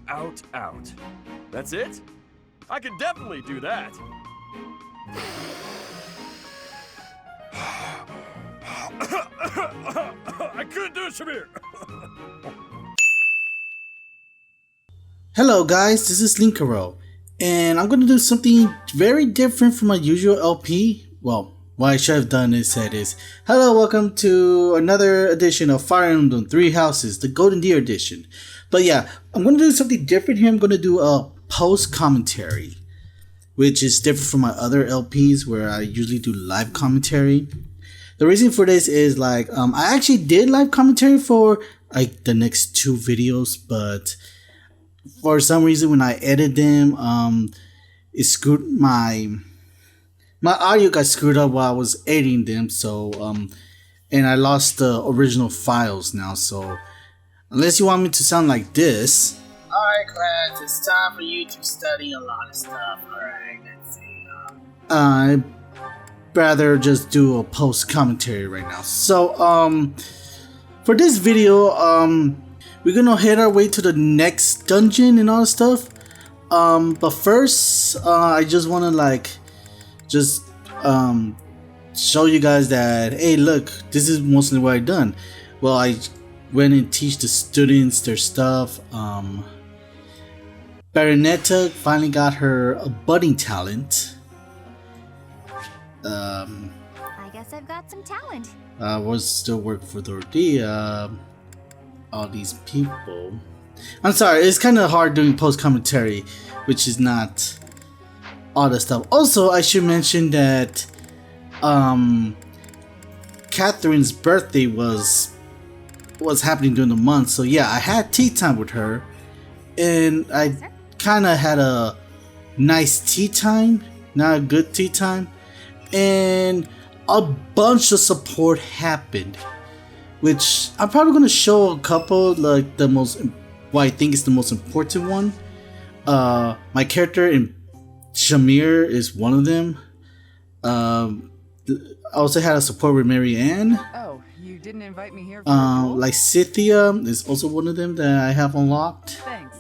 out. That's it? I can definitely do that. I couldn't do it, Shamir. Hello guys, this is Linkaro, and I'm gonna do something very different from my usual LP. Well, what I should have done is hello, welcome to another edition of Fire Emblem 3 Houses, the Golden Deer edition. But yeah, I'm gonna do something different here. I'm gonna do a post commentary, which is different from my other LPs where I usually do live commentary. The reason for this is I actually did live commentary for like the next two videos, but for some reason when I edited them, it screwed my audio got screwed up while I was editing them. So and I lost the original files now. So unless you want me to sound like this. Alright, class, it's time for you to study a lot of stuff. Alright, let's see. I'd rather just do a post commentary right now. So for this video, we're gonna head our way to the next dungeon and all that stuff. But first, I just wanna show you guys that, hey, look, this is mostly what I done. Well, I went and teach the students their stuff. Baronetta finally got her a budding talent. I guess I've got some talent. Was still working for Dorothea. All these people. I'm sorry, it's kind of hard doing post commentary, which is not all the stuff. Also, I should mention that Catherine's birthday was happening during the month, so yeah, I had tea time with her, and I kind of had a nice tea time, not a good tea time, and a bunch of support happened, which I'm probably going to show a couple, like what I think is the most important one. My character in Shamir is one of them. I also had a support with Marianne. Oh, you didn't invite me here for Scythia is also one of them that I have unlocked. Thanks.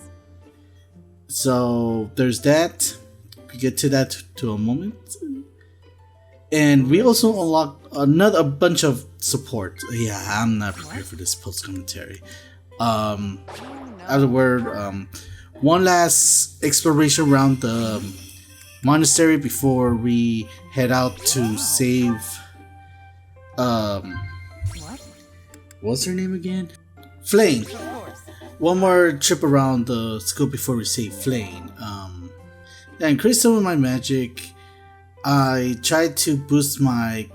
So there's that. We get to that to a moment. And we also unlocked a bunch of support. Yeah, I'm not prepared for this post commentary. Afterward, one last exploration around the monastery before we head out to save. What's her name again? Flame. One more trip around the school before we save Flame. Yeah, increase some of my magic. I tried to boost my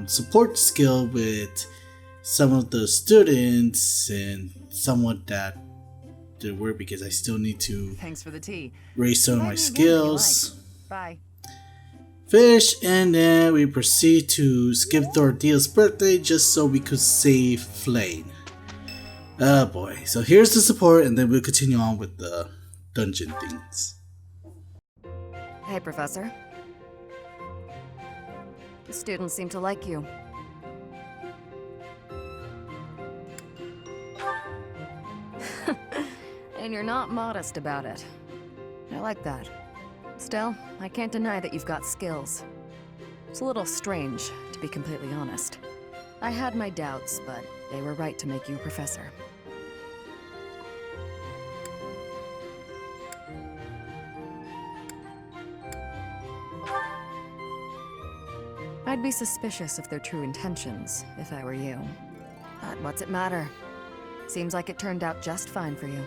support skill with some of the students and somewhat that didn't work because I still need to Thanks for the tea. raise some of my skills. Bye. Fish, and then we proceed to skip Dorothea's birthday just so we could save Flame. Oh boy. So here's the support, and then we'll continue on with the dungeon things. Hey, Professor. The students seem to like you. And you're not modest about it. I like that. Still, I can't deny that you've got skills. It's a little strange, to be completely honest. I had my doubts, but they were right to make you a professor. I'd be suspicious of their true intentions, if I were you. But what's it matter? Seems like it turned out just fine for you.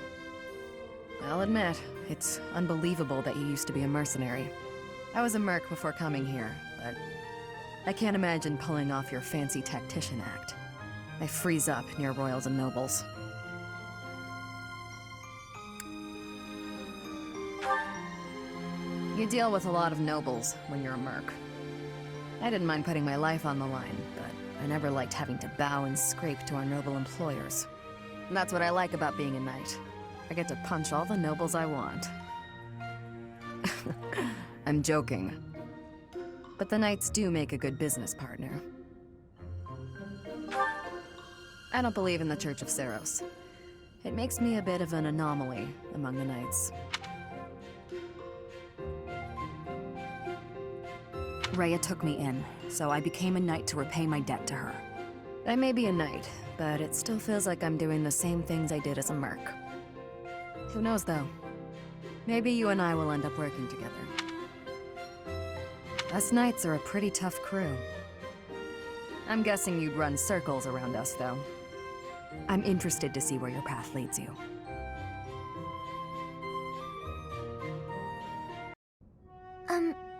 I'll admit, it's unbelievable that you used to be a mercenary. I was a merc before coming here, but I can't imagine pulling off your fancy tactician act. I freeze up near royals and nobles. You deal with a lot of nobles when you're a merc. I didn't mind putting my life on the line, but I never liked having to bow and scrape to our noble employers. And that's what I like about being a knight. I get to punch all the nobles I want. I'm joking. But the knights do make a good business partner. I don't believe in the Church of Saros. It makes me a bit of an anomaly among the knights. Rhea took me in, so I became a knight to repay my debt to her. I may be a knight, but it still feels like I'm doing the same things I did as a merc. Who knows, though? Maybe you and I will end up working together. Us knights are a pretty tough crew. I'm guessing you'd run circles around us, though. I'm interested to see where your path leads you.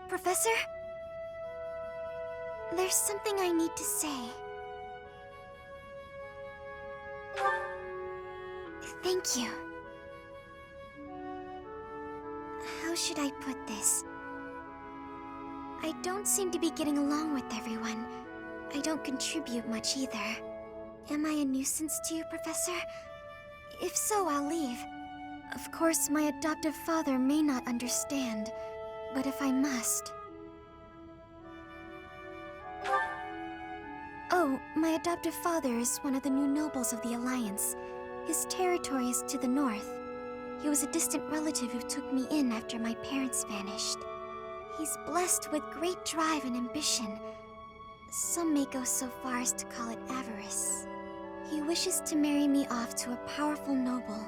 Professor? There's something I need to say. Thank you. How should I put this? I don't seem to be getting along with everyone. I don't contribute much either. Am I a nuisance to you, Professor? If so, I'll leave. Of course, my adoptive father may not understand, but if I must... Oh, my adoptive father is one of the new nobles of the Alliance. His territory is to the north. He was a distant relative who took me in after my parents vanished. He's blessed with great drive and ambition. Some may go so far as to call it avarice. He wishes to marry me off to a powerful noble.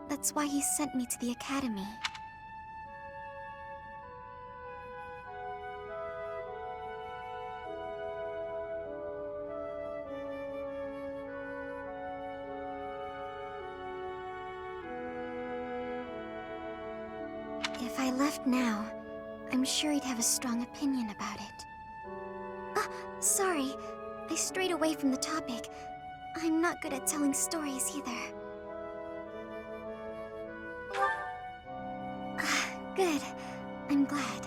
That's why he sent me to the academy. If I left now, I'm sure he'd have a strong opinion about it. Sorry. I strayed away from the topic. I'm not good at telling stories either. Good. I'm glad.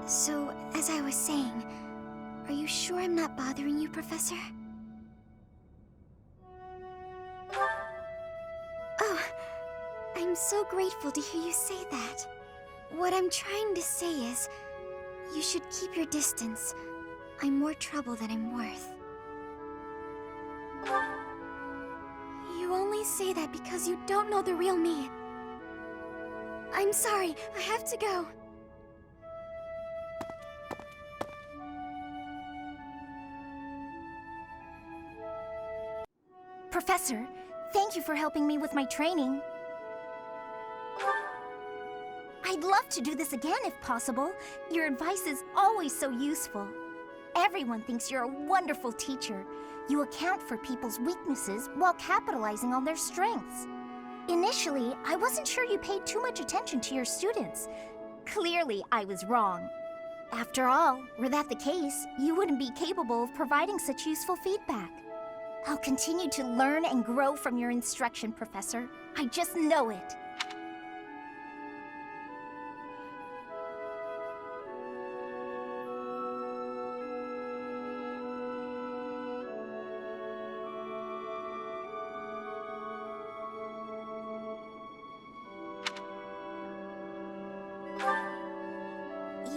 So, as I was saying, are you sure I'm not bothering you, Professor? Oh, I'm so grateful to hear you say that. What I'm trying to say is, you should keep your distance. I'm more trouble than I'm worth. You only say that because you don't know the real me. I'm sorry, I have to go. Professor, thank you for helping me with my training. I'd love to do this again if possible. Your advice is always so useful. Everyone thinks you're a wonderful teacher. You account for people's weaknesses while capitalizing on their strengths. Initially, I wasn't sure you paid too much attention to your students. Clearly, I was wrong. After all, were that the case, you wouldn't be capable of providing such useful feedback. I'll continue to learn and grow from your instruction, Professor. I just know it.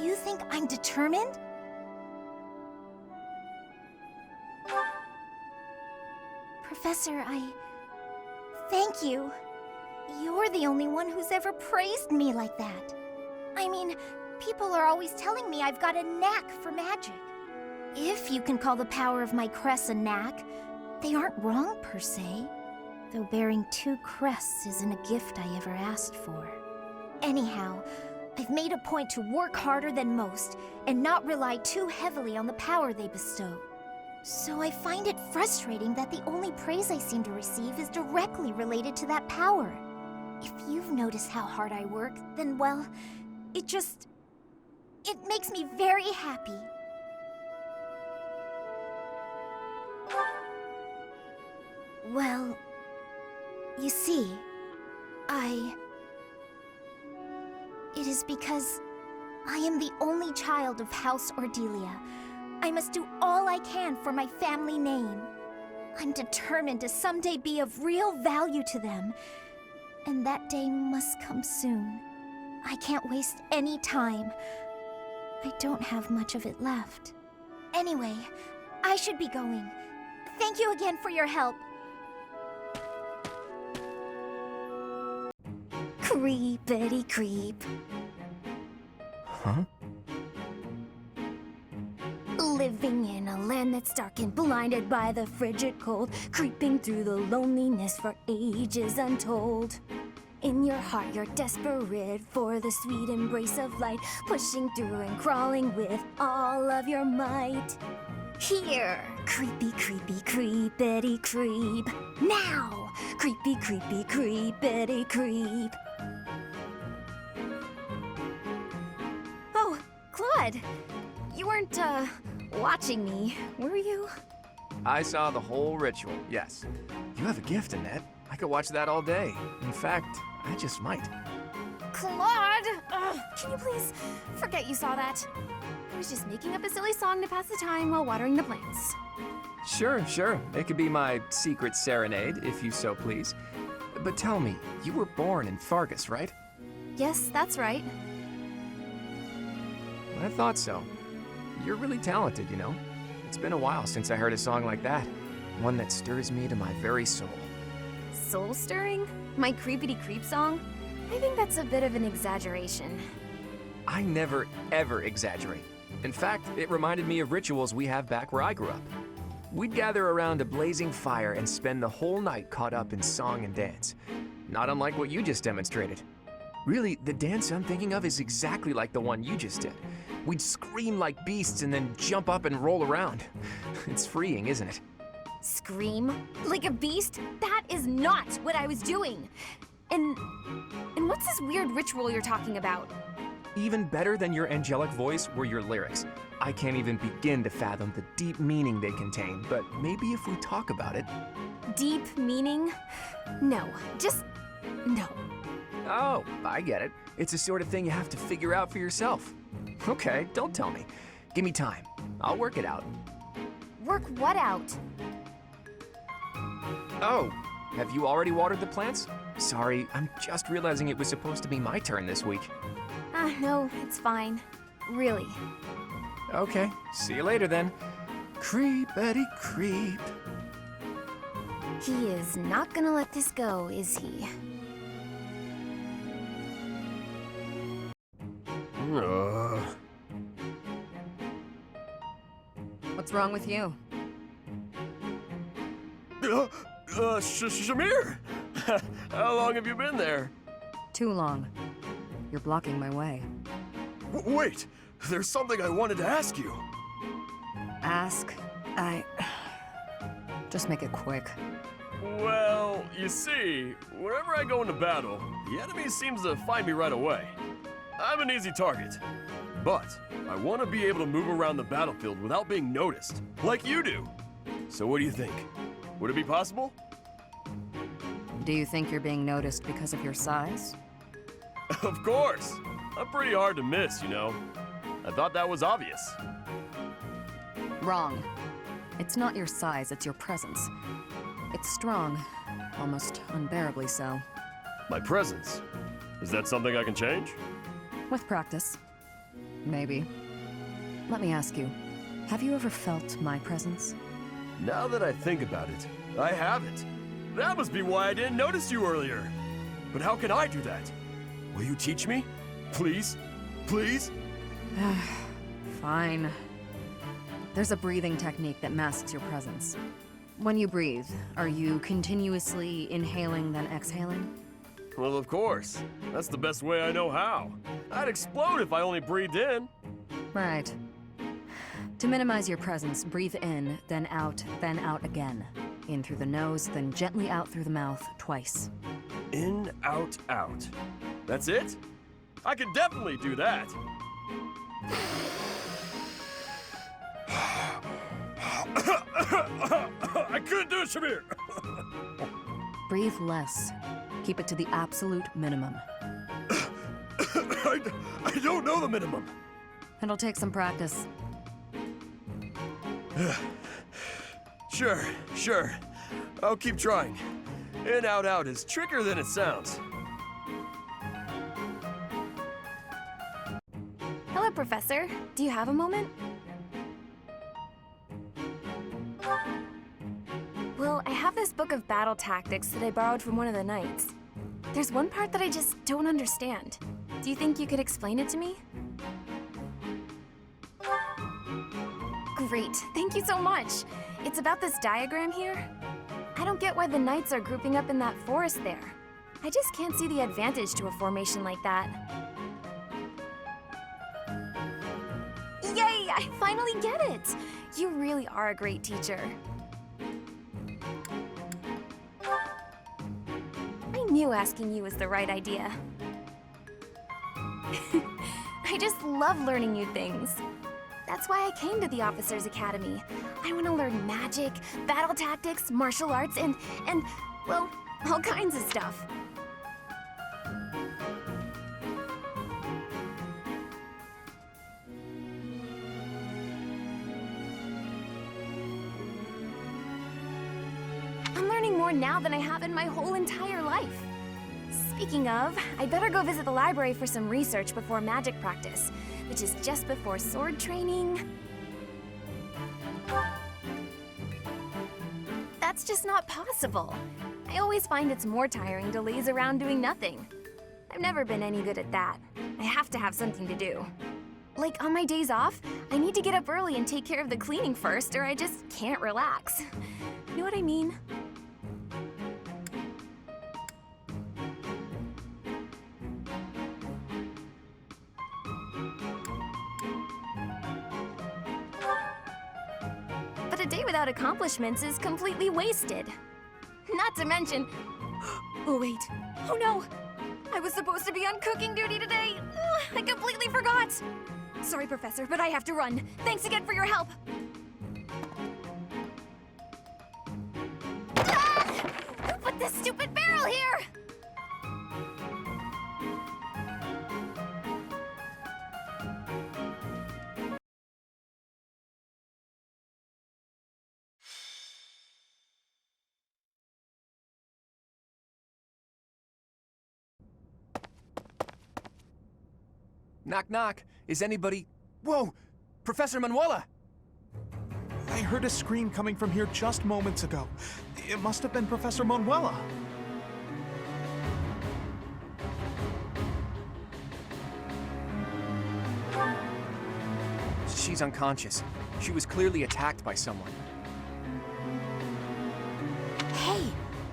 You think I'm determined? Professor, thank you. You're the only one who's ever praised me like that. I mean, people are always telling me I've got a knack for magic. If you can call the power of my crest a knack, they aren't wrong per se. Though bearing 2 crests isn't a gift I ever asked for. Anyhow, I've made a point to work harder than most and not rely too heavily on the power they bestow. So I find it frustrating that the only praise I seem to receive is directly related to that power. If you've noticed how hard I work, then well, it makes me very happy. Well, you see, it is because I am the only child of House Ordelia. I must do all I can for my family name. I'm determined to someday be of real value to them. And that day must come soon. I can't waste any time. I don't have much of it left. Anyway, I should be going. Thank you again for your help. creepity creep. Huh? Living in a land that's dark and blinded by the frigid cold, creeping through the loneliness for ages untold. In your heart, you're desperate for the sweet embrace of light, pushing through and crawling with all of your might. Here, creepy, creepy, creepity creep. Now, creepy, creepy, creepity creep. Oh, Claude, you weren't, watching me, were you? I saw the whole ritual, yes. You have a gift, Annette. I could watch that all day. In fact, I just might. Claude! Ugh, can you please forget you saw that? I was just making up a silly song to pass the time while watering the plants. Sure, sure. It could be my secret serenade, if you so please. But tell me, you were born in Fargus, right? Yes, that's right. I thought so. You're really talented, you know. It's been a while since I heard a song like that. One that stirs me to my very soul. Soul stirring? My creepity creep song? I think that's a bit of an exaggeration. I never, ever exaggerate. In fact, it reminded me of rituals we have back where I grew up. We'd gather around a blazing fire and spend the whole night caught up in song and dance. Not unlike what you just demonstrated. Really, the dance I'm thinking of is exactly like the one you just did. We'd scream like beasts and then jump up and roll around. It's freeing, isn't it? Scream? Like a beast? That is not what I was doing! And what's this weird ritual you're talking about? Even better than your angelic voice were your lyrics. I can't even begin to fathom the deep meaning they contain, but maybe if we talk about it... Deep meaning? No, just no. Oh, I get it. It's the sort of thing you have to figure out for yourself. Okay, don't tell me. Give me time. I'll work it out. Work what out? Oh, have you already watered the plants? Sorry, I'm just realizing it was supposed to be my turn this week. No, it's fine. Really. Okay, see you later then. Creepity creep. He is not gonna let this go, is he? What's wrong with you? Shamir! How long have you been there? Too long. You're blocking my way. Wait! There's something I wanted to ask you. Ask? Just make it quick. Well, you see, whenever I go into battle, the enemy seems to find me right away. I'm an easy target. But I want to be able to move around the battlefield without being noticed, like you do. So what do you think? Would it be possible? Do you think you're being noticed because of your size? Of course! I'm pretty hard to miss, you know. I thought that was obvious. Wrong. It's not your size, it's your presence. It's strong, almost unbearably so. My presence? Is that something I can change? With practice. Maybe. Let me ask you, have you ever felt my presence? Now that I think about it, I haven't. That must be why I didn't notice you earlier. But how can I do that? Will you teach me? Please? Please? Fine. There's a breathing technique that masks your presence. When you breathe, are you continuously inhaling then exhaling? Well, of course. That's the best way I know how. I'd explode if I only breathed in. Right. To minimize your presence, breathe in, then out again. In through the nose, then gently out through the mouth, twice. In, out, out. That's it? I can definitely do that. I couldn't do it, Shamir. Breathe less. Keep it to the absolute minimum. I don't know the minimum. It'll take some practice. Sure. I'll keep trying. In, out, out is trickier than it sounds. Hello, Professor. Do you have a moment? Well, I have this book of battle tactics that I borrowed from one of the knights. There's one part that I just don't understand. Do you think you could explain it to me? Great, thank you so much. It's about this diagram here. I don't get why the knights are grouping up in that forest there. I just can't see the advantage to a formation like that. Yay, I finally get it! You really are a great teacher. I knew asking you was the right idea. I just love learning new things. That's why I came to the Officers Academy. I want to learn magic, battle tactics, martial arts, and, well, all kinds of stuff. I'm learning more now than I have in my whole entire life. Speaking of, I'd better go visit the library for some research before magic practice, which is just before sword training. That's just not possible. I always find it's more tiring to laze around doing nothing. I've never been any good at that. I have to have something to do. Like on my days off, I need to get up early and take care of the cleaning first, or I just can't relax. You know what I mean? But a day without accomplishments is completely wasted. Not to mention... Oh wait, oh no! I was supposed to be on cooking duty today! Ugh, I completely forgot! Sorry, Professor, but I have to run. Thanks again for your help! Ah! Who put this stupid barrel here? Knock, knock. Is anybody... Whoa! Professor Manuela! I heard a scream coming from here just moments ago. It must have been Professor Manuela. She's unconscious. She was clearly attacked by someone. Hey,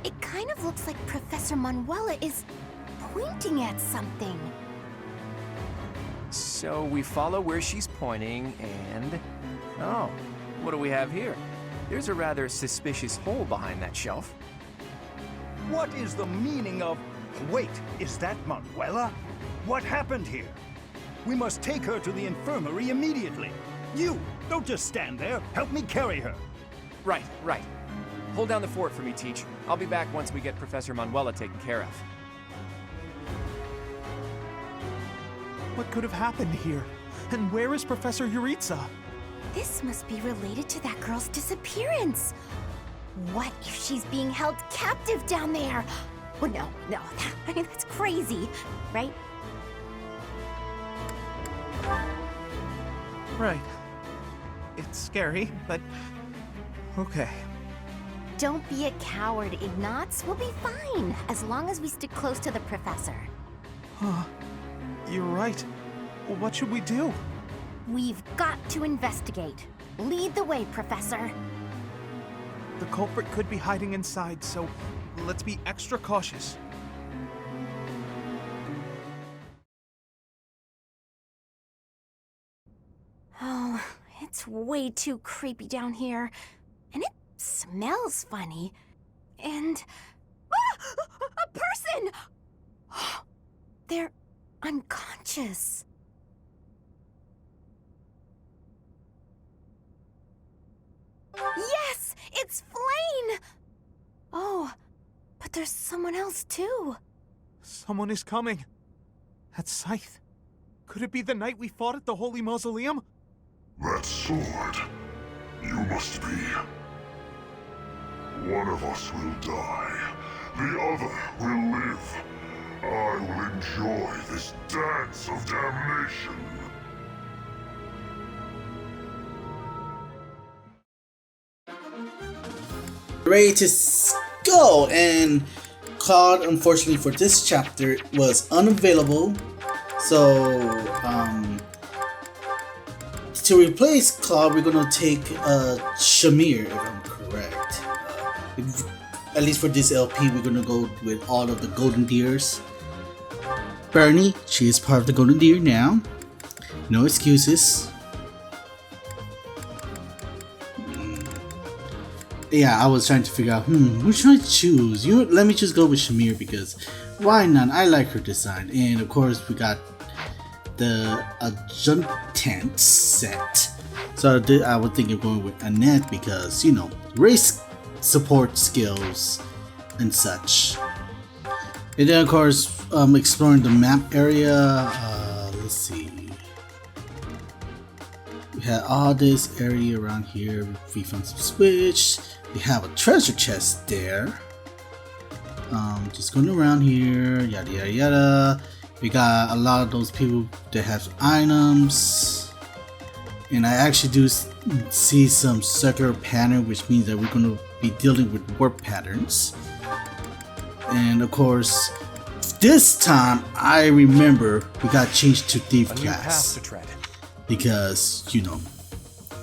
it kind of looks like Professor Manuela is pointing at something. So we follow where she's pointing and... Oh, what do we have here? There's a rather suspicious hole behind that shelf. What is the meaning of... Wait, is that Manuela? What happened here? We must take her to the infirmary immediately. You, don't just stand there. Help me carry her. Right, right. Hold down the fort for me, Teach. I'll be back once we get Professor Manuela taken care of. What could have happened here? And where is Professor Yuritsa? This must be related to that girl's disappearance. What if she's being held captive down there? Oh, no, I mean, that's crazy, right? Right. It's scary, but... okay. Don't be a coward, Ignatz. We'll be fine, as long as we stick close to the professor. Huh. You're right. What should we do? We've got to investigate. Lead the way, Professor. The culprit could be hiding inside, so let's be extra cautious. Oh, it's way too creepy down here. And it smells funny. And... Ah! A person! They're unconscious. Yes! It's Flayn! Oh, but there's someone else too. Someone is coming. That's Scythe. Could it be the knight we fought at the Holy Mausoleum? That sword. You must be. One of us will die. The other will live. I will enjoy this dance of damnation. Ready to go and Claude, unfortunately for this chapter, was unavailable. So, to replace Claude, we're gonna take Shamir, if I'm correct. At least for this LP, we're gonna go with all of the Golden Deers. Bernie, she is part of the Golden Deer now. No excuses. Yeah, I was trying to figure out, which should I choose? Let me just go with Shamir because why not? I like her design. And of course, we got the Adjutant set. So I was thinking of going with Annette because, you know, race support skills and such. And then of course, exploring the map area. Let's see. We had all this area around here. We found some switch. We have a treasure chest there. Just going around here, yada yada yada. We got a lot of those people that have items, and I actually do see some circular pattern, which means that we're going to be dealing with warp patterns. And of course, this time I remember we got changed to thief class because, you know,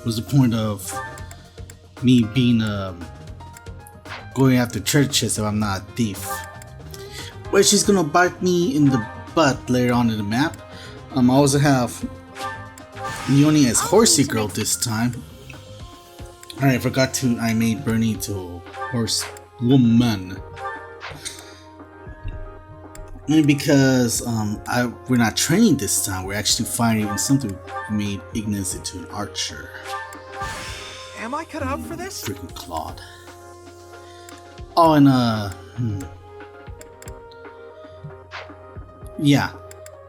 what's the point of me being going after churches if I'm not a thief? Well, she's gonna bite me in the butt later on in the map. I also have Leonie as Horsey Girl this time. I forgot to. I made Bernie to Horse Woman. And because we're not training this time, we're actually fighting something made Ignis into an archer. Am I cut out for this? Freaking Claude. Oh, and yeah,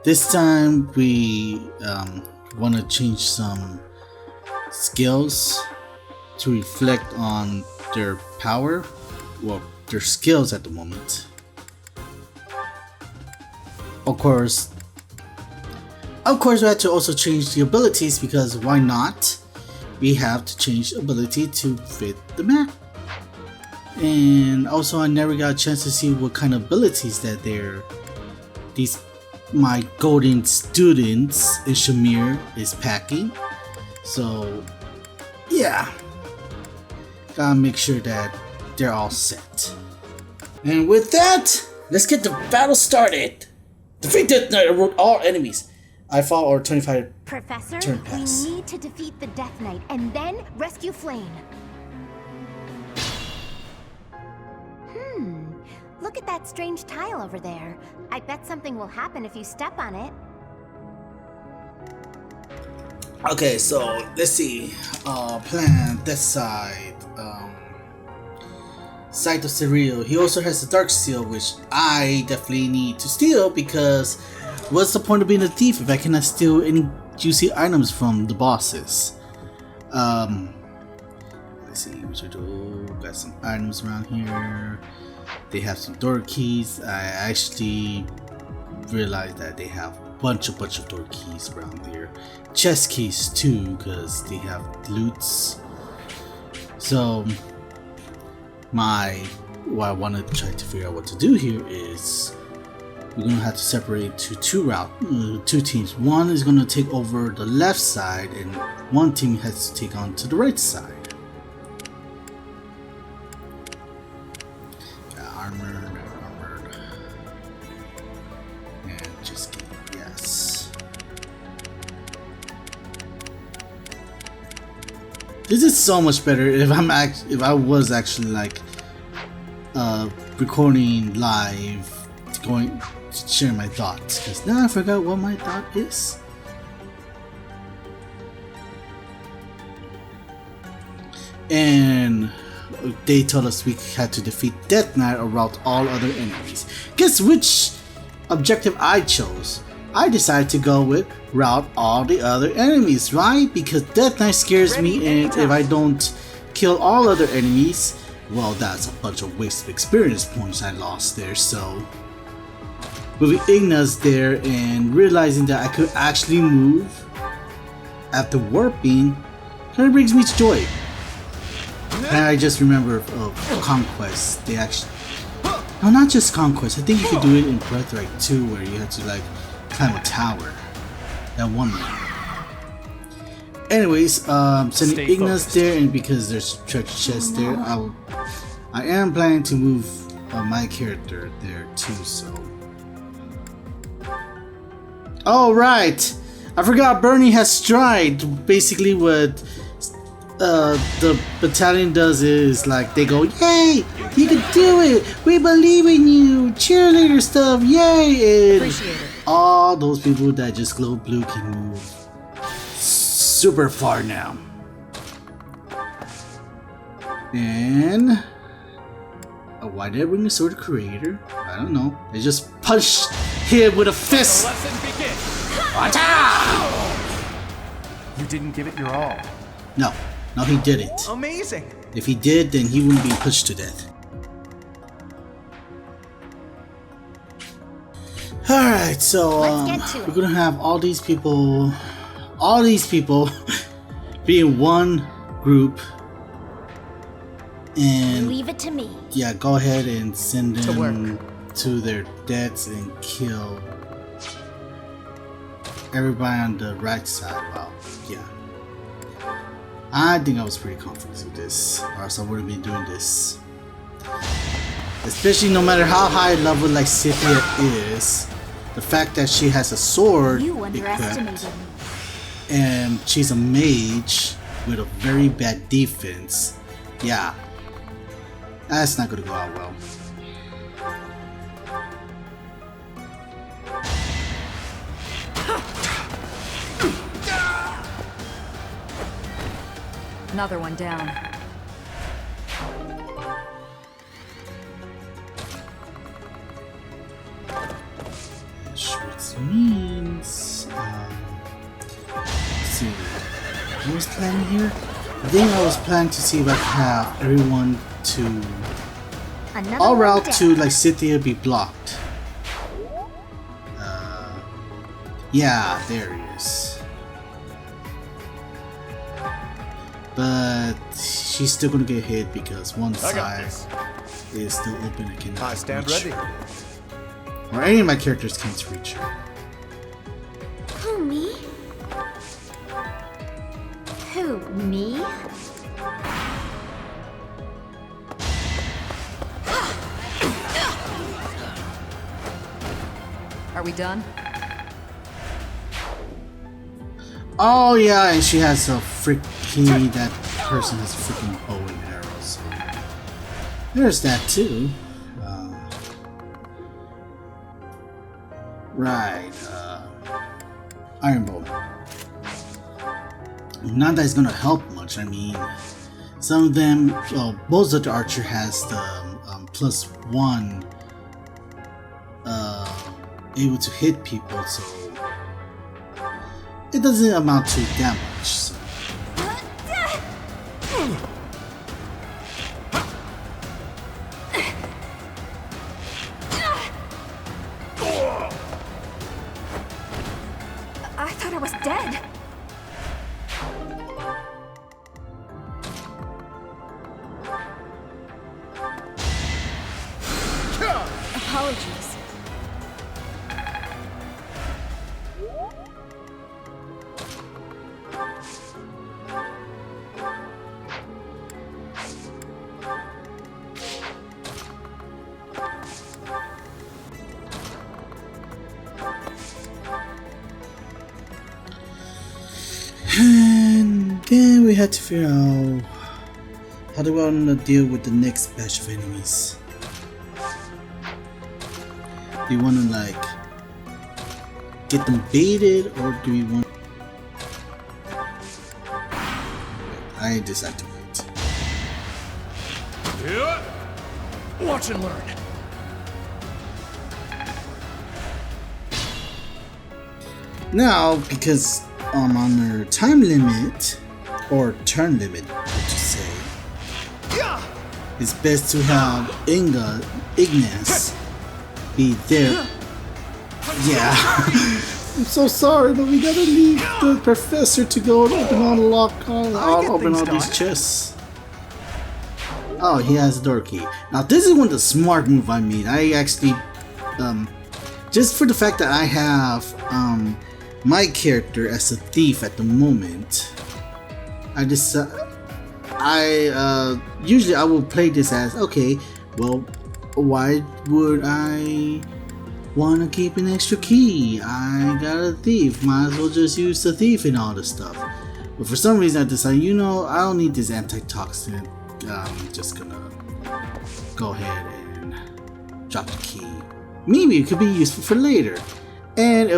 this time we want to change some skills to reflect on their power, well, their skills at the moment. Of course, we had to also change the abilities because why not? We have to change ability to fit the map. And also, I never got a chance to see what kind of abilities that my golden students in Shamir is packing. So, yeah, gotta make sure that they're all set. And with that, let's get the battle started. Defeat Death Knight and root all enemies. I fall or 25 Professor, turn pass. we need to defeat the Death Knight and then rescue Flame. Look at that strange tile over there. I bet something will happen if you step on it. Okay, so let's see. Plan this side. Sight of Cyril. He also has the Dark Seal, which I definitely need to steal because what's the point of being a thief if I cannot steal any juicy items from the bosses? Let's see. Got some items around here. They have some door keys. I actually realized that they have a bunch of door keys around there. Chest keys too, because they have loots. So what I want to try to figure out what to do here is we're gonna have to separate to two teams. One is gonna take over the left side, and one team has to take on to the right side. Armored, and just kidding. Yes. This is so much better if I was actually like recording live, sharing my thoughts, because now I forgot what my thought is. And they told us we had to defeat Death Knight or rout all other enemies. Guess which objective I chose? I decided to go with rout all the other enemies, right? Because Death Knight scares me, and if I don't kill all other enemies, well, that's a bunch of wasted experience points I lost there. So with Ignis there and realizing that I could actually move after warping kind of brings me to joy. And I just remember of Conquest, they actually No, not just Conquest. I think you could do it in Birthright too, where you had to like climb a tower. That one. Anyways, sending Ignis there, and because there's treasure chest there, I am planning to move my character there too. So, all right, I forgot Bernie has stride. Basically, what the battalion does is like they go, "Yay, you can do it! We believe in you, cheerleader stuff, yay!" And all those people that just glow blue can move super far now. And why did I bring the sword creator? I don't know. They just punched him with a fist. Watch out! You didn't give it your all. No, he didn't. Amazing. If he did, then he wouldn't be pushed to death. Alright, so we're gonna have all these people be in one group, and leave it to me. Yeah, go ahead and send them to their deaths and kill everybody on the right side. Well, yeah. I think I was pretty confident with this, or else I wouldn't be doing this. Especially no matter how high level like Cynthia is, the fact that she has a sword equipped, and she's a mage with a very bad defense, yeah, that's not gonna go out well. Another one down. Which means, let's see, what was planning here? I think I was planning to see if I could have everyone to all route to like Cynthia be blocked. Yeah, there he is. But she's still gonna get hit because one side is still open and cannot I stand reach ready. her. Or any of my characters can't reach her. Who, me? Who, me? Are we done? Oh yeah, and she has a freaking, that person has a freaking bow and arrow, so there's that too. Right, Iron Bow. Not that it's gonna help much. I mean, some of them, well, most of the archer has the +1 able to hit people, so it doesn't amount to that much. So. I thought I was dead. Apologies. And then we had to figure out how do we want to deal with the next batch of enemies. Do you want to like get them baited, or do we want? I decide to wait. Yeah. Watch and learn. Now, because I'm under time limit, or turn limit, to say, it's best to have Ignis be there. Yeah. I'm so sorry, but we gotta leave the professor to go and open all the open all these chests. Oh, he has a door key. Now this is one of the smart move I made. I actually, just for the fact that I have my character as a thief at the moment, usually I will play this as, okay, well, why would I want to keep an extra key? I got a thief, might as well just use the thief and all this stuff. But for some reason I decided, you know, I don't need this antitoxin. I'm just gonna go ahead and drop the key. Maybe it could be useful for later. And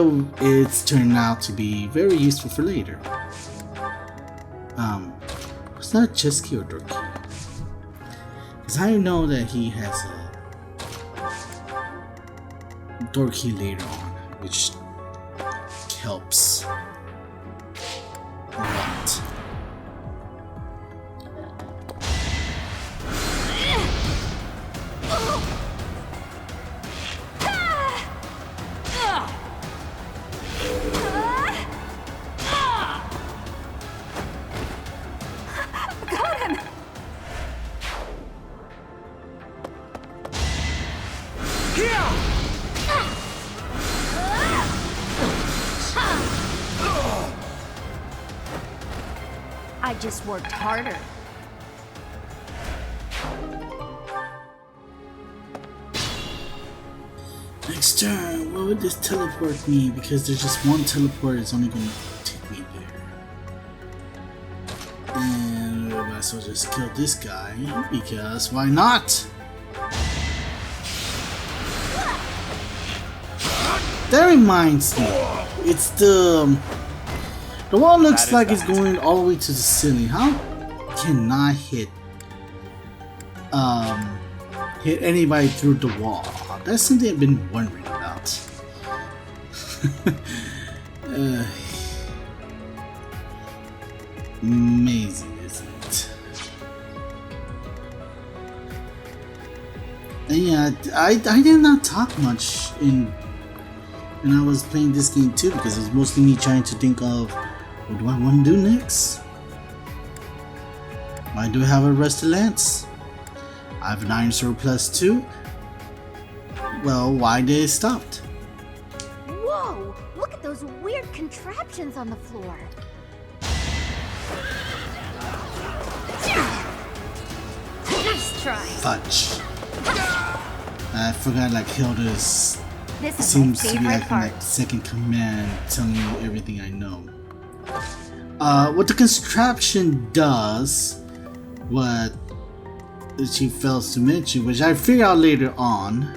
it's turned out to be very useful for later. It's not a chest key or door key. Because I know that he has a door key later on, which helps a lot. I just worked harder. Next turn, what would this teleport me? Because there's just one teleport, it's only gonna take me there. And I might as well just kill this guy, because why not? That reminds me, it's the wall looks like it's going all the way to the ceiling. How can I hit anybody through the wall? That's something I've been wondering about. Amazing, isn't it? And yeah, I did not talk much when I was playing this game too, because it was mostly me trying to think of what do I want to do next? Why do I have a rusted lance? I have an iron sword +2. Well, why did it stop? Whoa! Look at those weird contraptions on the floor. Nice try. Fudge. I forgot, like, Hilda's This is seems my to be favorite like part. my second command, telling me everything I know. What the contraption does, what she fails to mention, which I figure out later on,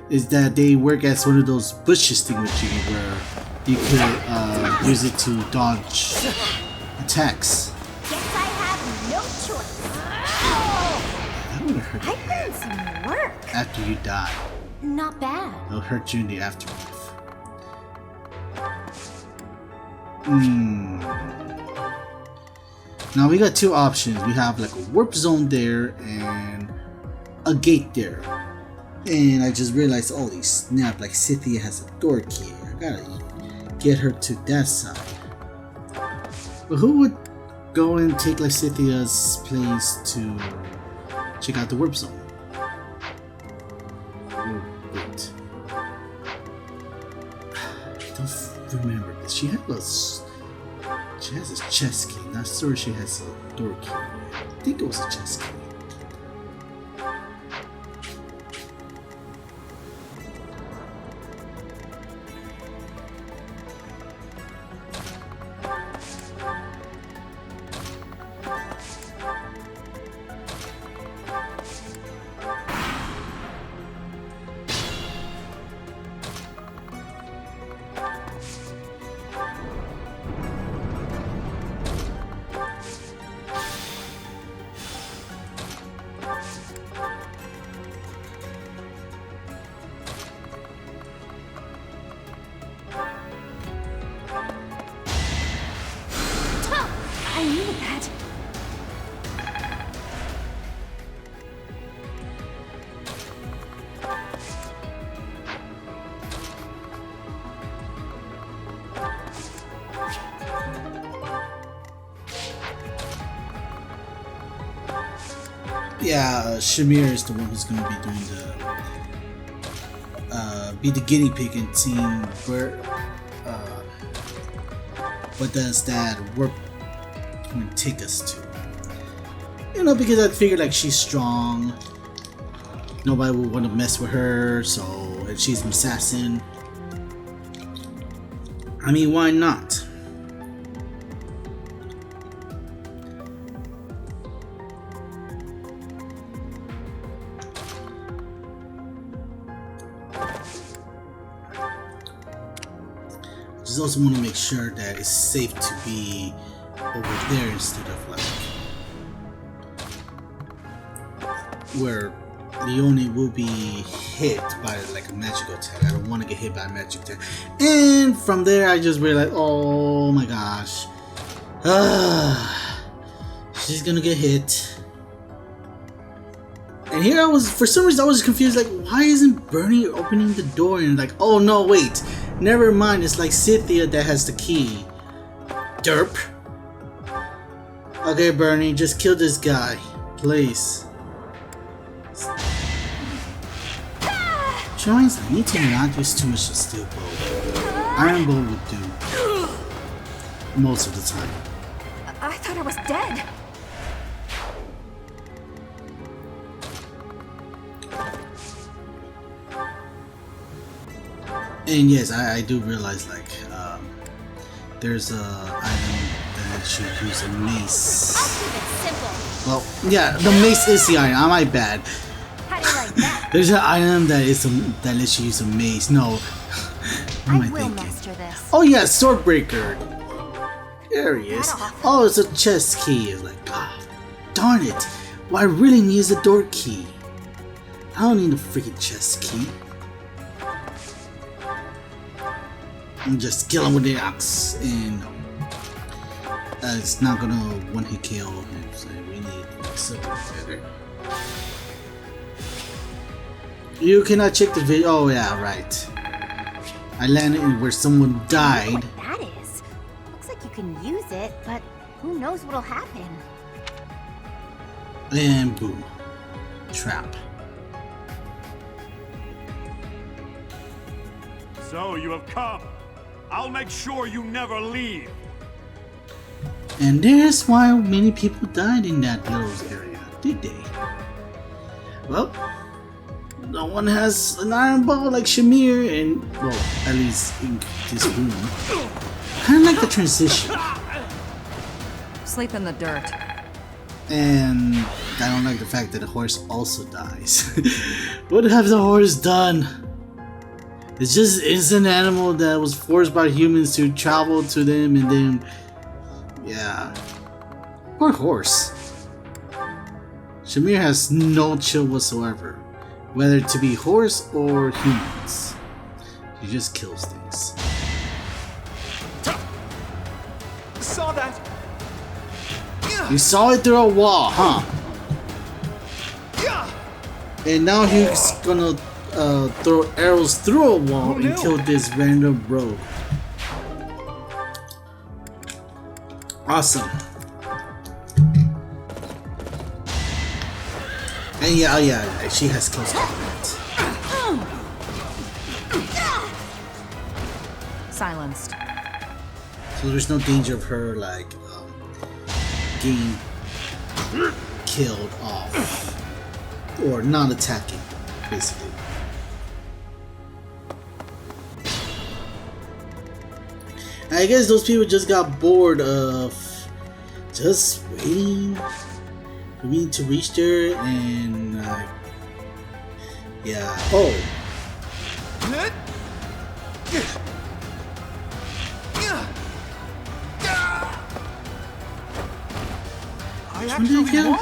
is that they work as one of those bushes thingamajiggy where you could use it to dodge attacks. Guess I have no choice. That would have hurt I put in some work. after you die. Not bad. It'll hurt you in the afterlife. Now we got two options. We have like a warp zone there and a gate there. And I just realized, holy snap, like Cynthia has a door key. I gotta get her to that side. But who would go and take like Cynthia's place to check out the warp zone? Oh, wait. I don't remember this. She has a chest key. Not sure she has a door key. I think it was a chest key. yeah, Shamir is the one who's gonna be doing be the guinea pig and seeing where, what does that work going to take us to? You know, because I figured like she's strong, nobody would want to mess with her. So if she's an assassin, I mean, why not? Just also want to make sure that it's safe to be over there instead of like where Leone will be hit by like a magical attack. I don't want to get hit by a magic attack. And from there I just realized, oh my gosh, she's gonna get hit. And here I was, for some reason I was confused, like why isn't Bernie opening the door? And like, oh no, wait, never mind, it's like Cynthia that has the key. Derp. Okay, Bernie, just kill this guy, please. Joins, I need to not use too much of steel bow. Iron bow would do most of the time. I thought I was dead. And yes, I do realize like there's a item that should use a mace. I'll keep it simple. Well, yeah, the mace is the item. My bad. How do you like that? There's an item that that lets you use a mace. No, what am I will thinking? master this. Oh yeah, Swordbreaker. There he is. Oh, it's a chest key. It's like, ah, darn it. What I really need is a door key. I don't need a freaking chest key. And just kill him with the axe, and it's not gonna one-hit kill him. So we need something better. You cannot check the video. Oh yeah, right. I landed in where someone died. What that is? Looks like you can use it, but who knows what'll happen? And boom, trap. So you have come. I'll make sure you never leave. And there's why many people died in that little area, did they? Well, no one has an iron ball like Shamir, and well, at least in this room. Kind of like the transition. Sleep in the dirt. And I don't like the fact that the horse also dies. What has the horse done? It's an animal that was forced by humans to travel to them, and then, yeah. Poor horse. Shamir has no chill whatsoever, whether to be horse or humans. He just kills things. Saw that. You saw it through a wall, huh? And now he's gonna throw arrows through a wall and kill this random rogue. Awesome. And yeah, oh yeah, she has close combat. Silenced. So there's no danger of her like getting killed off or not attacking, basically. I guess those people just got bored of just waiting for me to reach there, and yeah. Oh. Which one did I kill?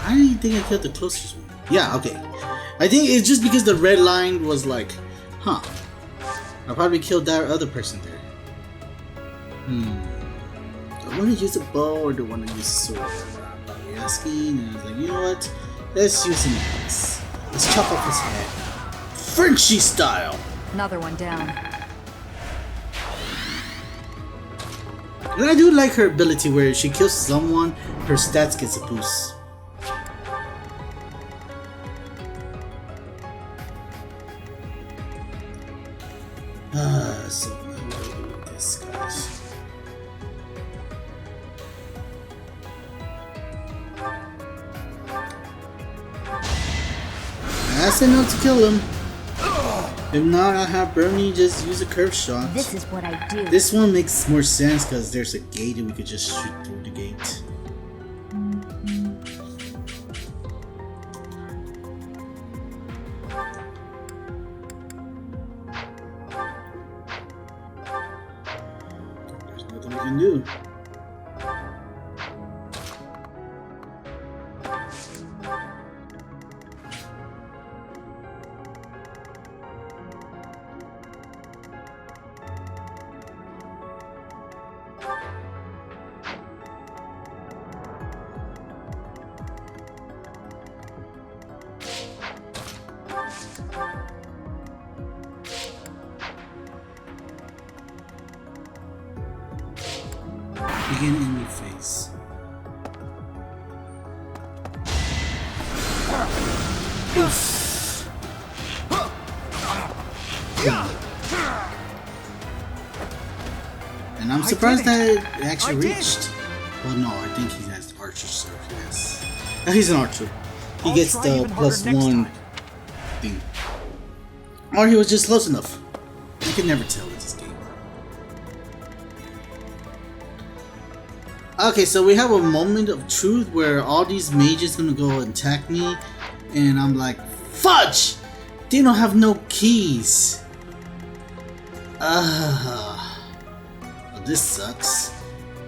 I didn't think I killed the closest one. Yeah, okay. I think it's just because the red line was like, huh. I probably killed that other person there. Do I want to use a bow or do I want to use a sword? I'm probably asking, and I was like, you know what? Let's use an axe. Let's chop off his head. Frenchy style! Another one down. And I do like her ability where if she kills someone, her stats gets a boost. So now what do I do with this, guys? That's enough to kill him. If not, I'll have Bernie just use a curve shot. This is what I do. This one makes more sense because there's a gate and we could just shoot through the gate. There's nothing we can do. Begin in your face. And I'm surprised that it actually reached. Well, no, I think he has archer, so yes. He's an archer. He gets the +1 thing. Or he was just close enough. You can never tell with this game. Okay, so we have a moment of truth where all these mages gonna go attack me, and I'm like, fudge! They don't have no keys. Well, this sucks.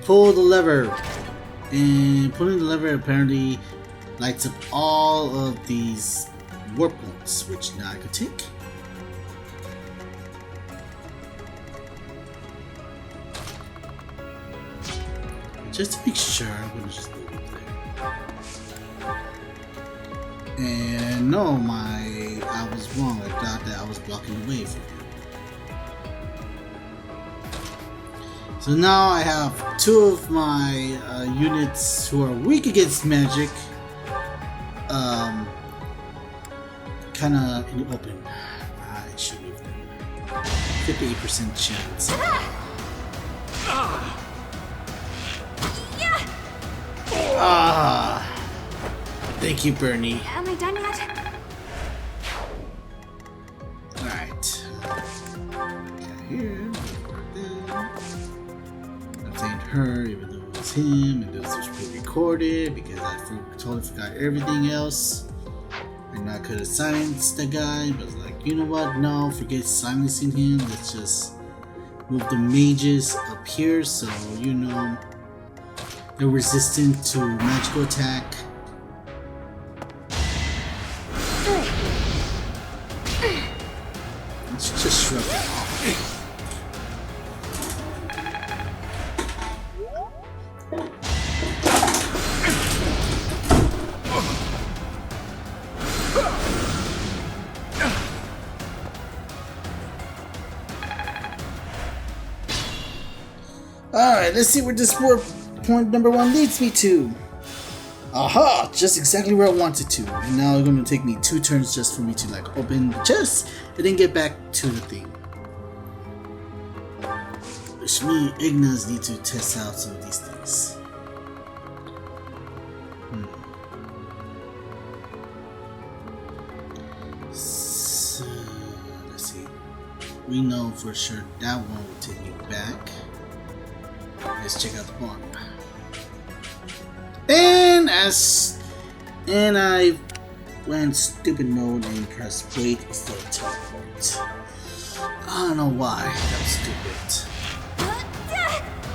Pull the lever, and pulling the lever apparently lights up all of these warp points, which now I could take. Just to make sure, I'm gonna just move it there. And no, I was wrong. I thought that I was blocking the way for him. So now I have 2 of my units who are weak against magic, kind of in the open. I should move them. 58% chance. Thank you, Bernie. Am I done yet? Alright. Here. Obtained her, even though it was him, and those was pre-recorded because I totally forgot everything else. And I could have silenced the guy, but I was like, you know what? No, forget silencing him. Let's just move the mages up here so you know they're resistant to magical attack. Let's just shrug it off. Alright, let's see where this point number 1 leads me to. Aha! Just exactly where I wanted to. And now it's going to take me 2 turns just for me to like open the chest and then get back to the thing. Which me, Ignas need to test out some of these things. So, let's see. We know for sure that one will take me back. Let's check out the bottom. And I went stupid mode and pressed wait instead of teleport. I don't know why. That was stupid.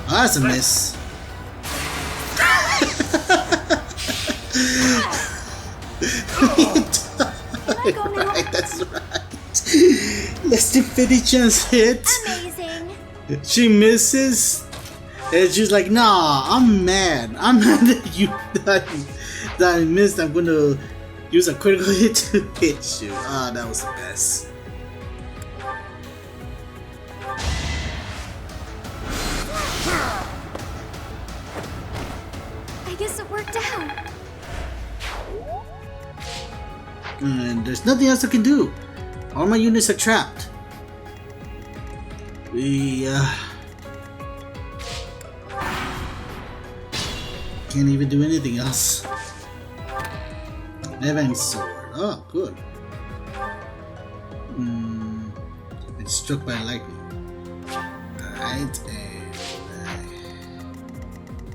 Oh, that's a miss. Right, that's right. Less than 50 chance hit. Amazing. She misses. And she's like, nah, I'm mad. I'm mad that you that I missed. I'm gonna use a critical hit to hit you. Ah, that was the best. I guess it worked out. And there's nothing else I can do. All my units are trapped. We can't even do anything else. Never-ending sword. Oh, good. It's struck by lightning. Alright, and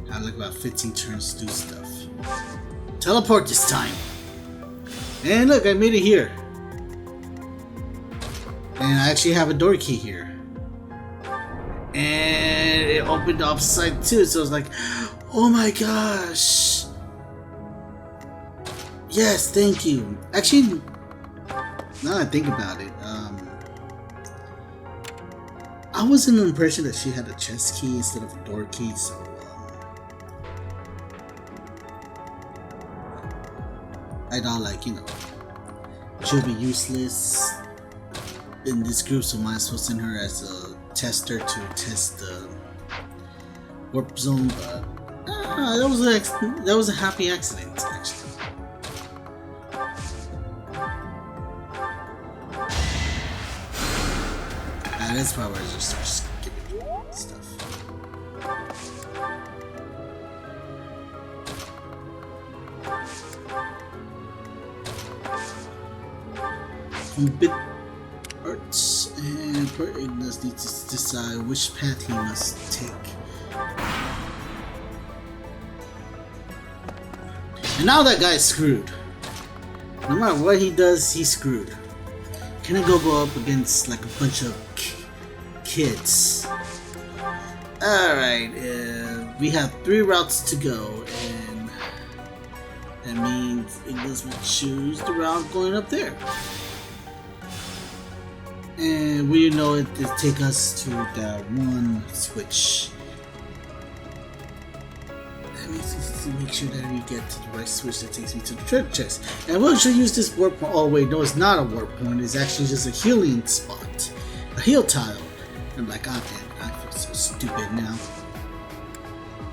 I have like about 15 turns to do stuff. Teleport this time. And look, I made it here. And I actually have a door key here. And it opened the opposite too, so I was like, oh my gosh. Yes, thank you. Actually, now that I think about it, I was in the impression that she had a chest key instead of a door key, so I thought, like, you know, she'll be useless in this group, so might as well send her as a tester to test the warp zone. But that was a happy accident, actually. That's probably where I just start skipping stuff. Bit arts and Ignis needs to decide which path he must take. And now that guy's screwed. No matter what he does, he's screwed. Can I go up against like a bunch of kids? Alright, we have 3 routes to go, and that means Ignis will choose the route going up there. And we know it will take us to that one switch. That means to make sure that we get to the right switch that takes me to the treasure chest. And we'll actually use this warp point. Oh wait, no, it's not a warp point. It's actually just a healing spot, a heal tile. I'm like, oh man, I feel so stupid now.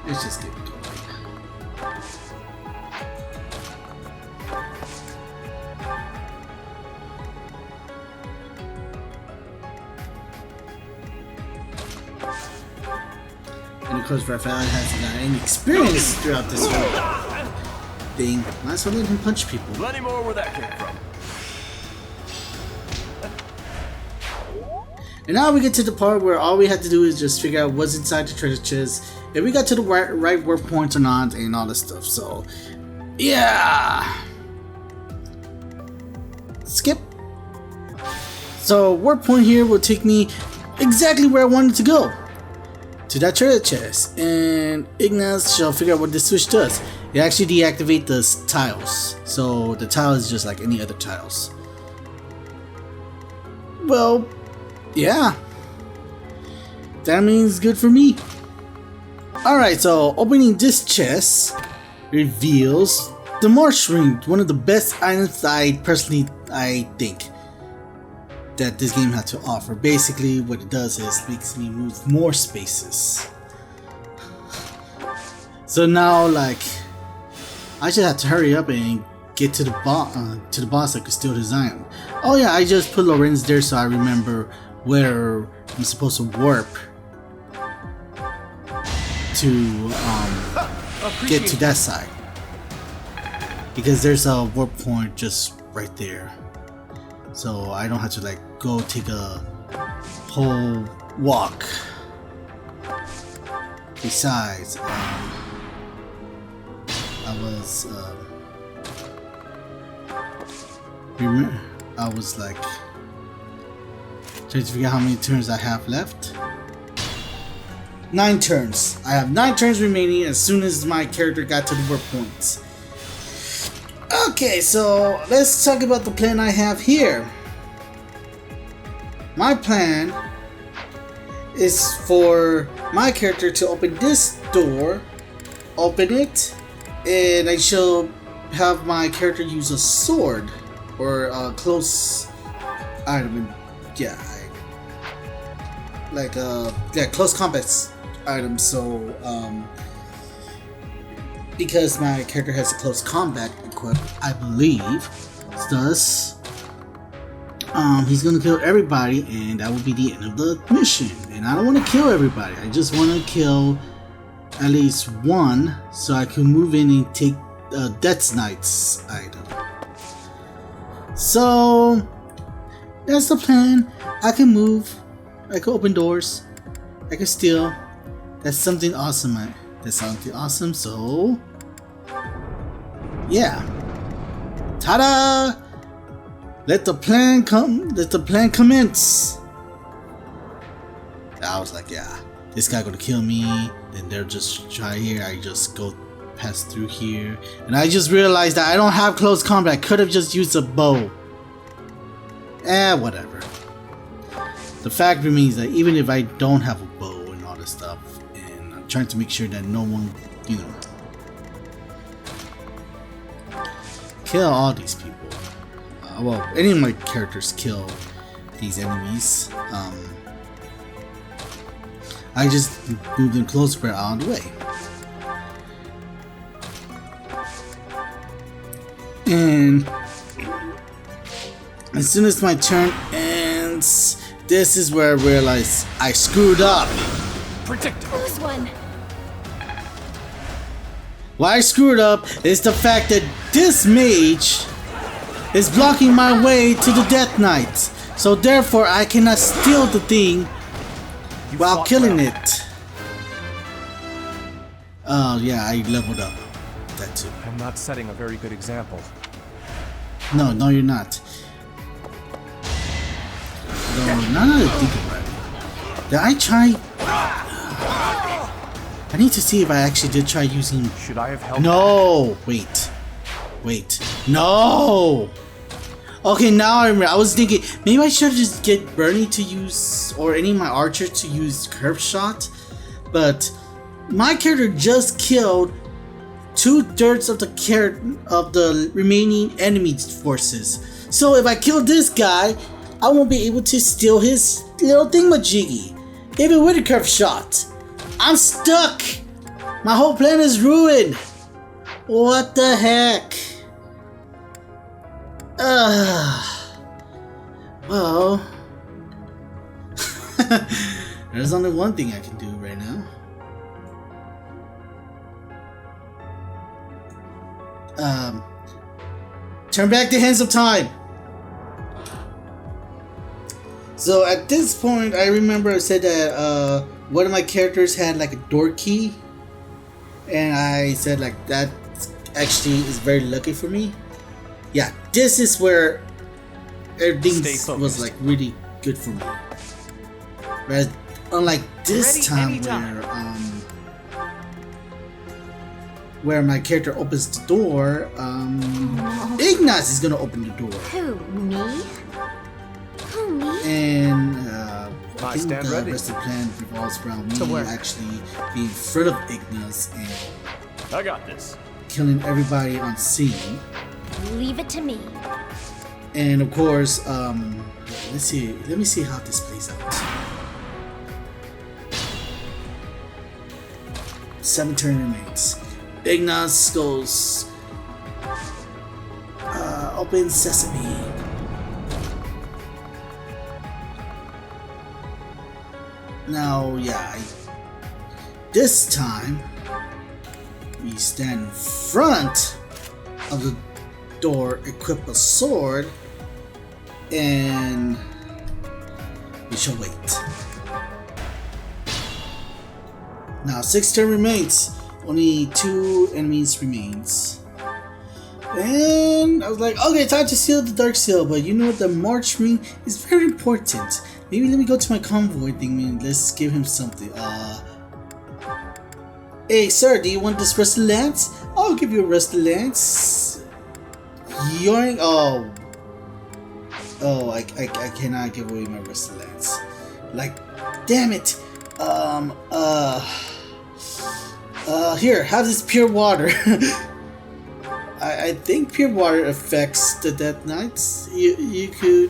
Let's just get going. And of course, Raphael hasn't got any experience throughout this whole thing. Might as well let him punch people. Plenty more where that came from. And now we get to the part where all we have to do is just figure out what's inside the treasure chest, if we got to the right warp points or not, and all this stuff. So, yeah. Skip. So, warp point here will take me exactly where I wanted to go. To that treasure chest. And Ignis shall figure out what this switch does. It actually deactivates the tiles. So, the tile is just like any other tiles. Well, yeah, that means good for me. Alright, so opening this chest reveals the March Ring, one of the best items I think that this game had to offer. Basically, what it does is makes me move more spaces. So now, I just have to hurry up and get to the boss. I could steal his item. Oh yeah, I just put Lorenz there so I remember where I'm supposed to warp to get to that side, because there's a warp point just right there, so I don't have to go take a whole walk. Besides, I was trying to figure out how many turns I have left. 9 turns. I have 9 turns remaining as soon as my character got to the warp points. Okay, so let's talk about the plan I have here. My plan is for my character to open this door, open it, and I shall have my character use a sword or a close item. Yeah, close combat item. So because my character has a close combat equipped, I believe, thus he's gonna kill everybody, and that will be the end of the mission. And And I don't want to kill everybody. I just want to kill at least one so I can move in and take Death Knight's item. So that's the plan. I can move. I can open doors. I can steal. That's something awesome. That's something awesome. So yeah. Ta-da! Let the plan come. Let the plan commence. I was like, yeah, this guy gonna kill me. Then they'll just try here. I just go pass through here, and I just realized that I don't have close combat. I could have just used a bow. Whatever. The fact remains that even if I don't have a bow and all this stuff, and I'm trying to make sure that no one, you know, kill all these people. Well, any of my characters kill these enemies. I just move them closer but out of the way. And as soon as my turn ends, this is where I realize I screwed up. Lose one. Why I screwed up is the fact that this mage is blocking my way to the Death Knight. So therefore I cannot steal the thing while killing it. Oh yeah, I leveled up. That too. I'm not setting a very good example. No, you're not. No, now that I think about it. Did I try? I need to see if I actually did try using. Should I have helped? No! Wait. No! Okay, now I remember. I was thinking maybe I should just get Bernie to use, or any of my archers to use curve shot. But my character just killed 2/3 of the remaining enemy forces. So if I kill this guy, I won't be able to steal his little thingamajiggy, even with a curve shot. I'm stuck. My whole plan is ruined. What the heck? Well, there's only one thing I can do right now. Turn back the hands of time. So at this point, I remember I said that one of my characters had like a door key, and I said like that actually is very lucky for me. Yeah, this is where everything was like really good for me. Whereas unlike this time where my character opens the door, Ignaz is gonna open the door. Who, me? Who, me? And I think the rest of the plan revolves around me actually being in front of Ignaz and I got this. killing everybody on scene. Leave it to me. And of course, let me see how this plays out. 7 turn remains. Ignaz goes open sesame. Now, yeah, this time we stand in front of the door, equip a sword, and we shall wait. Now 6 turn remains. Only 2 enemies remains. And I was like, okay, time to seal the Dark Seal, but you know what, the March Ring is very important. Maybe let me go to my convoy thing and let's give him something. Hey sir, do you want this Rusted Lance? I'll give you a Rusted Lance. Yoink. Oh, I cannot give away my Rusted Lance. Like, damn it. Here, have this pure water. I think pure water affects the Death Knights. You could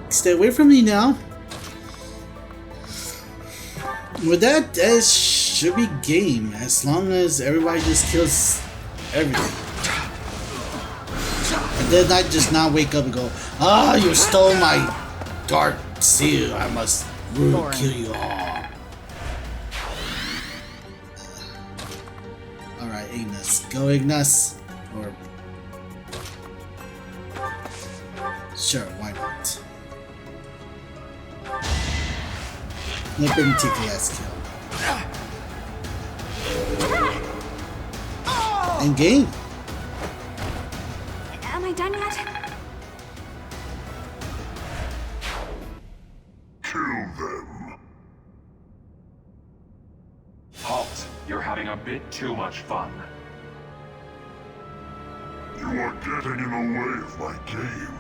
stay away from me now. With that should be game, as long as everybody just kills everything. And then I just not wake up and go, you stole my Dark Seal, I must kill you all. Ignis. Go Ignis. Or... Sure, why not? Nippin TKS kill. And game. Am I done yet? Kill them. Halt! You're having a bit too much fun. You are getting in the way of my game.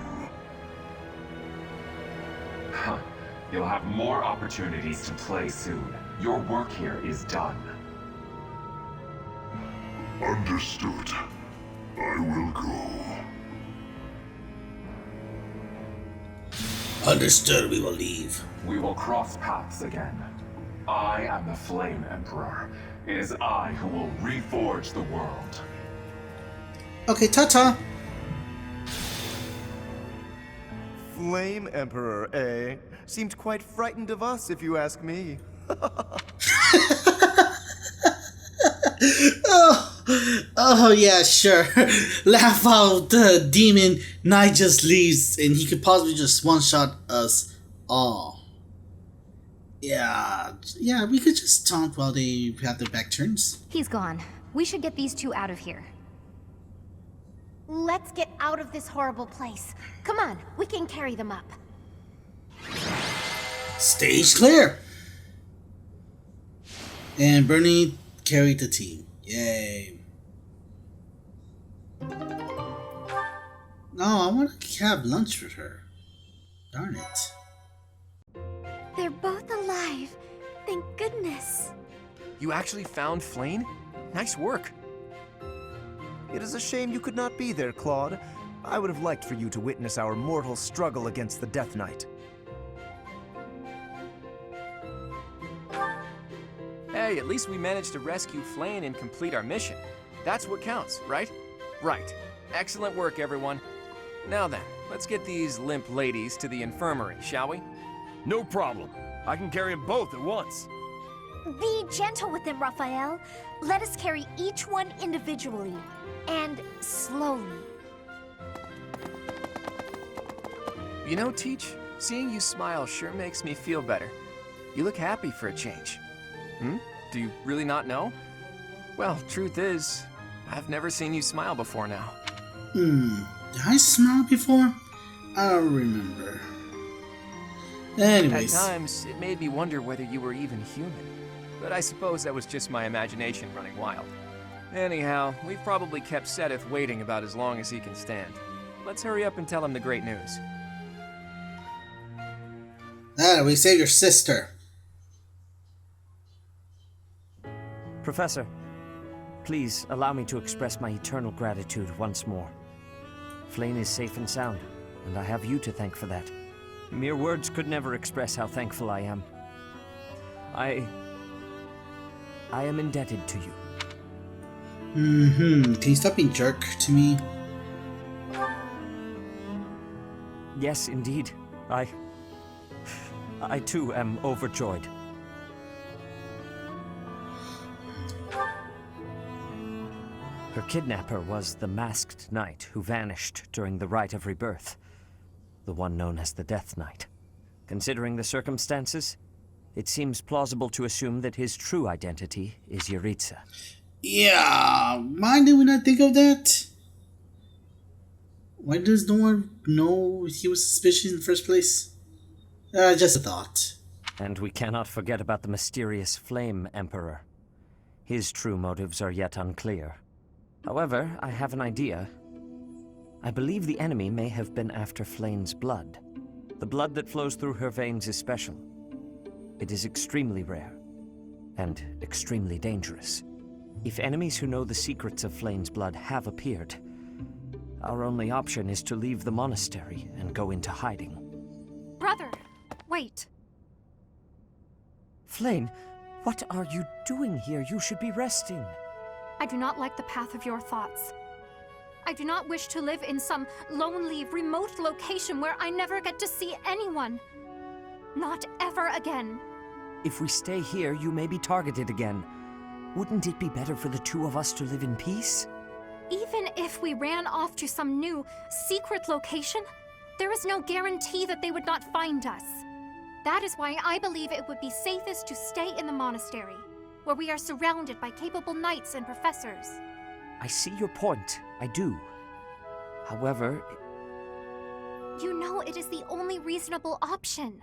Huh. You'll have more opportunities to play soon. Your work here is done. Understood. I will go. Understood, we will leave. We will cross paths again. I am the Flame Emperor. It is I who will reforge the world. Okay, ta-ta. Flame Emperor, eh? Seemed quite frightened of us, if you ask me. Oh yeah, sure. Laugh out the demon knight just leaves and he could possibly just one-shot us all. Yeah, we could just taunt while they have their back turns. He's gone. We should get these two out of here. Let's get out of this horrible place. Come on, we can carry them up. Stage clear! And Bernie carried the team. Yay. No, I want to have lunch with her. Darn it. They're both alive. Thank goodness. You actually found Flame? Nice work. It is a shame you could not be there, Claude. I would have liked for you to witness our mortal struggle against the Death Knight. Hey, at least we managed to rescue Flame and complete our mission. That's what counts, right? Right. Excellent work, everyone. Now then, let's get these limp ladies to the infirmary, shall we? No problem. I can carry them both at once. Be gentle with them, Raphael. Let us carry each one individually. And slowly. You know, Teach, seeing you smile sure makes me feel better. You look happy for a change. Do you really not know? Well, truth is, I've never seen you smile before now. Did I smile before? I don't remember. Anyways. At times, it made me wonder whether you were even human. But I suppose that was just my imagination running wild. Anyhow, we've probably kept Sedith waiting about as long as he can stand. Let's hurry up and tell him the great news. We saved your sister. Professor, please allow me to express my eternal gratitude once more. Flame is safe and sound, and I have you to thank for that. Mere words could never express how thankful I am. I am indebted to you. Can you stop being jerk to me? Yes, indeed. I too am overjoyed. Her kidnapper was the masked knight who vanished during the Rite of Rebirth, the one known as the Death Knight. Considering the circumstances, it seems plausible to assume that his true identity is Yuritsa. Yeah, why did we not think of that? Why does no one know he was suspicious in the first place? Just a thought. And we cannot forget about the mysterious Flame Emperor. His true motives are yet unclear. However, I have an idea. I believe the enemy may have been after Flame's blood. The blood that flows through her veins is special. It is extremely rare, and extremely dangerous. If enemies who know the secrets of Flame's blood have appeared, our only option is to leave the monastery and go into hiding. Brother, wait. Flame, what are you doing here? You should be resting. I do not like the path of your thoughts. I do not wish to live in some lonely, remote location where I never get to see anyone. Not ever again. If we stay here, you may be targeted again. Wouldn't it be better for the two of us to live in peace? Even if we ran off to some new, secret location, there is no guarantee that they would not find us. That is why I believe it would be safest to stay in the monastery, where we are surrounded by capable knights and professors. I see your point. I do. However... You know it is the only reasonable option.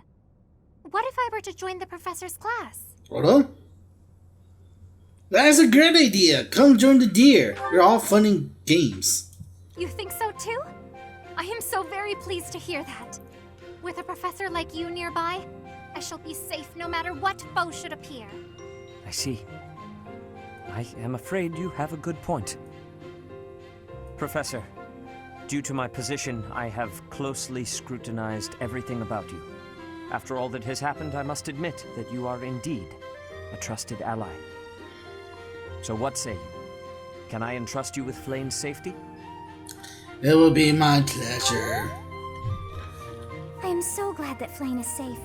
What if I were to join the professor's class? Hold on. That's a great idea. Come join the deer. You're all fun and games. You think so too? I am so very pleased to hear that. With a professor like you nearby, I shall be safe no matter what foe should appear. I see. I am afraid you have a good point. Professor, due to my position, I have closely scrutinized everything about you. After all that has happened, I must admit that you are indeed a trusted ally. So what say you? Can I entrust you with Flame's safety? It will be my pleasure. I am so glad that Flame is safe.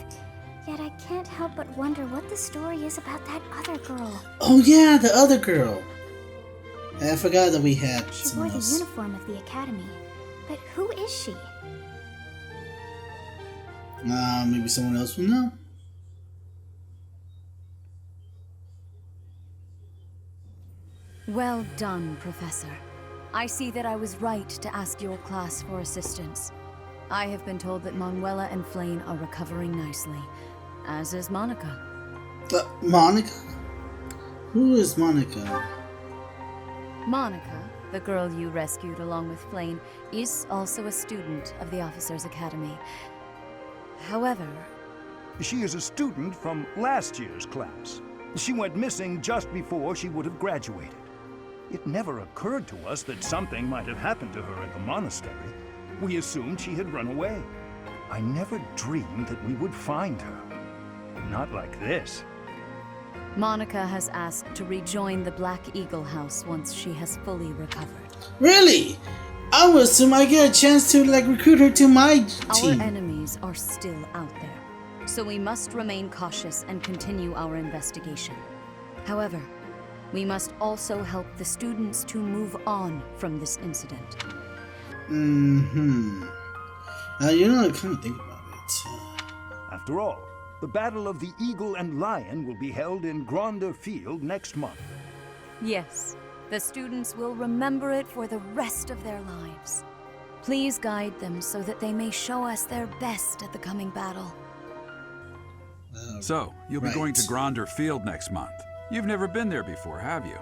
Yet I can't help but wonder what the story is about that other girl. Oh yeah, the other girl. I forgot that we had She someone wore the else. uniform of the academy. But who is she? Maybe someone else will know. Well done, Professor. I see that I was right to ask your class for assistance. I have been told that Manuela and Flame are recovering nicely, as is Monica. Monica? Who is Monica? Monica, the girl you rescued along with Flame, is also a student of the Officers' Academy. However... She is a student from last year's class. She went missing just before she would have graduated. It never occurred to us that something might have happened to her at the monastery. We assumed she had run away. I never dreamed that we would find her. Not like this. Monica has asked to rejoin the Black Eagle House once she has fully recovered. Really? I would assume I get a chance to recruit her to my team. Our enemies are still out there, so we must remain cautious and continue our investigation. However, we must also help the students to move on from this incident. Mm-hmm. I kind of think about it. After all, the Battle of the Eagle and Lion will be held in Gronder Field next month. Yes, the students will remember it for the rest of their lives. Please guide them so that they may show us their best at the coming battle. So, you'll be going to Gronder Field next month. You've never been there before, have you?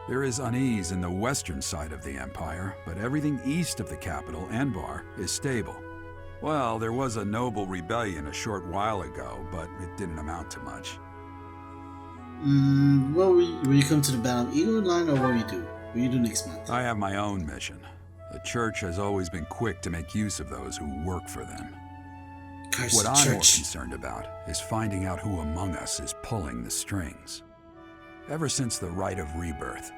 There is unease in the western side of the Empire, but everything east of the capital, Enbar, is stable. Well, there was a noble rebellion a short while ago, but it didn't amount to much. Will you come to the Battle of Eagle Line, or what will you do? What will you do next month? I have my own mission. The Church has always been quick to make use of those who work for them. What I'm more concerned about is finding out who among us is pulling the strings. Ever since the Rite of Rebirth,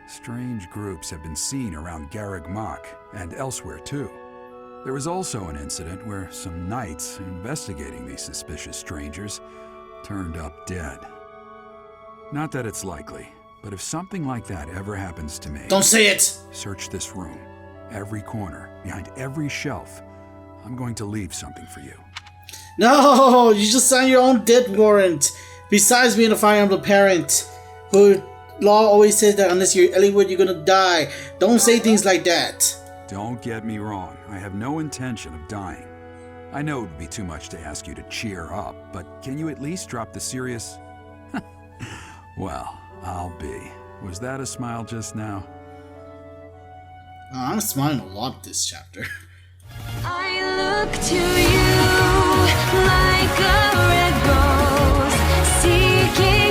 strange groups have been seen around Garreg Mach and elsewhere too. There was also an incident where some knights investigating these suspicious strangers turned up dead. Not that it's likely, but if something like that ever happens to me... Don't say it! Search this room, every corner, behind every shelf. I'm going to leave something for you. No! You just signed your own death warrant! Besides being a Fire Emblem parent, who law always says that unless you're Eliwood, you're gonna die. Don't say things like that. Don't get me wrong. I have no intention of dying. I know it would be too much to ask you to cheer up, but can you at least drop the serious... Well, I'll be. Was that a smile just now? I'm smiling a lot this chapter. I look to you like a red rose, seeking